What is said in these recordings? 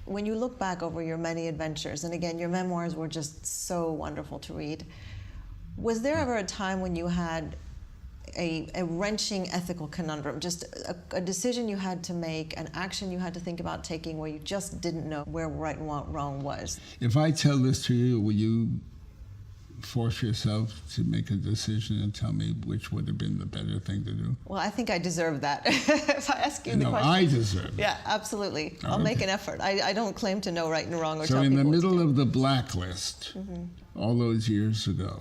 when you look back over your many adventures, and again, your memoirs were just so wonderful to read, was there ever a time when you had a wrenching ethical conundrum, just a decision you had to make, an action you had to think about taking where you just didn't know where right and wrong was? If I tell this to you, will you force yourself to make a decision and tell me which would have been the better thing to do? Well, I think I deserve that. If I ask you the question. No, I deserve it. Yeah, absolutely. I'll make an effort. I don't claim to know right and wrong or so tell in people the what to middle do. of the blacklist, all those years ago,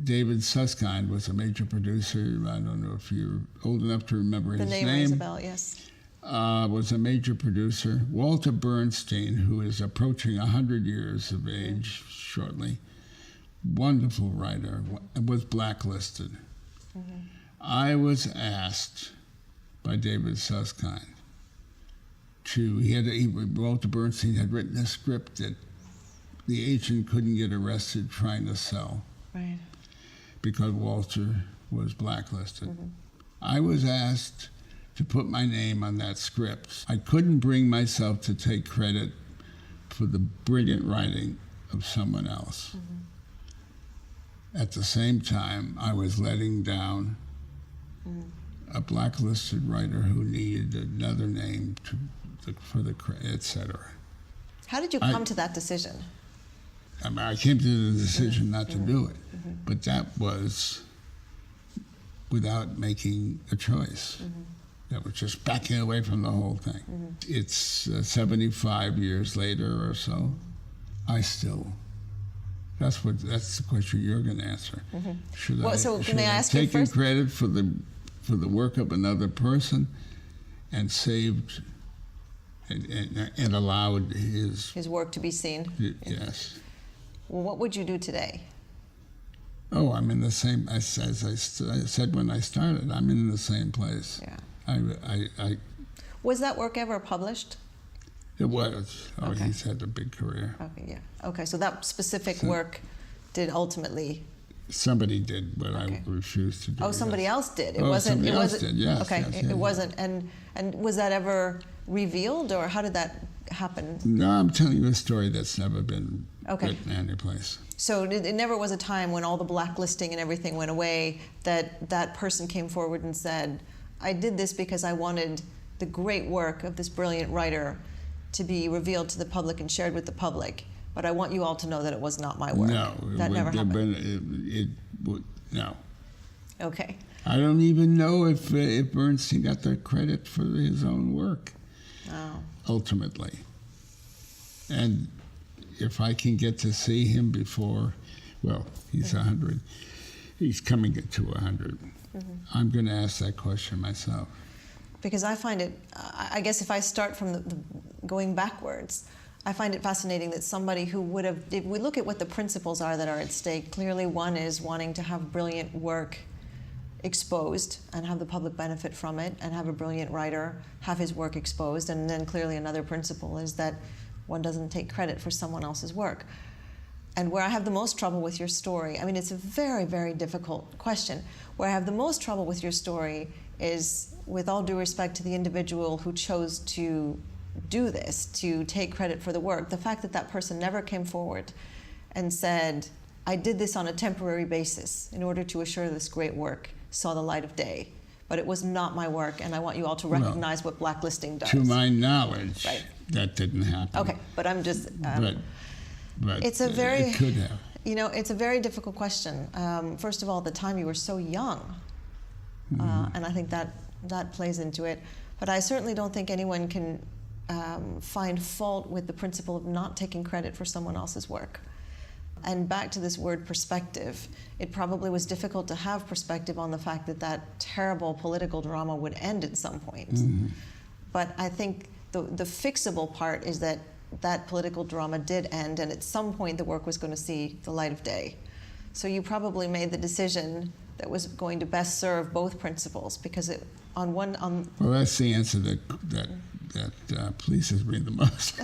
David Susskind was a major producer. I don't know if you're old enough to remember his name. The name rings a bell, yes. Was a major producer. Walter Bernstein, who is approaching 100 years of age shortly, wonderful writer, was blacklisted. I was asked by David Susskind Walter Bernstein had written a script that the agent couldn't get arrested trying to sell. Right. Because Walter was blacklisted. I was asked to put my name on that script. I couldn't bring myself to take credit for the brilliant writing of someone else. At the same time, I was letting down a blacklisted writer who needed another name for the credit, etc. How did you come to that decision? I came to the decision not to do it, but that was without making a choice. That was just backing away from the whole thing. It's 75 years later or so. That's the question you're going to answer. Should Well, so can I ask you taken first? credit for the work of another person and saved and allowed His work to be seen? Yes. Well, what would you do today? Oh, I'm in the same, as I said when I started, I'm in the same place. Yeah. Was that work ever published? It was. Oh, Okay. he's had a big career. Okay, yeah. Okay, so that specific work did ultimately... Somebody did, but Okay. I refused to do it. Oh, somebody else did. Somebody else did, yes. Okay, yes, it wasn't. And was that ever revealed, or how did that happen? No, I'm telling you a story that's never been Okay. written any place. So it never was a time when all the blacklisting and everything went away that person came forward and said, I did this because I wanted the great work of this brilliant writer to be revealed to the public and shared with the public, but I want you all to know that it was not my work. No. That never happened. It would, no. Okay. I don't even know if Bernstein got the credit for his own work, ultimately. And if I can get to see him before, well, he's 100, he's coming to 100, I'm going to ask that question myself. Because I find it, I guess if I start from going backwards, I find it fascinating that somebody who would have, if we look at what the principles are that are at stake, clearly one is wanting to have brilliant work exposed and have the public benefit from it, and have a brilliant writer have his work exposed, and then clearly another principle is that one doesn't take credit for someone else's work. And where I have the most trouble with your story, I mean, it's a very, very difficult question. Where I have the most trouble with your story is, with all due respect to the individual who chose to do this, to take credit for the work, the fact that that person never came forward and said, I did this on a temporary basis in order to assure this great work saw the light of day, but it was not my work, and I want you all to recognize what blacklisting does. To my knowledge, Right. that didn't happen. Okay, but I'm just... but it's a very... It could have. You know, it's a very difficult question. First of all, at the time you were so young, and I think that plays into it. But I certainly don't think anyone can find fault with the principle of not taking credit for someone else's work. And back to this word perspective, it probably was difficult to have perspective on the fact that that terrible political drama would end at some point. But I think the fixable part is that that political drama did end, and at some point the work was going to see the light of day. So you probably made the decision that was going to best serve both principles, because Well, that's the answer that pleases me the most.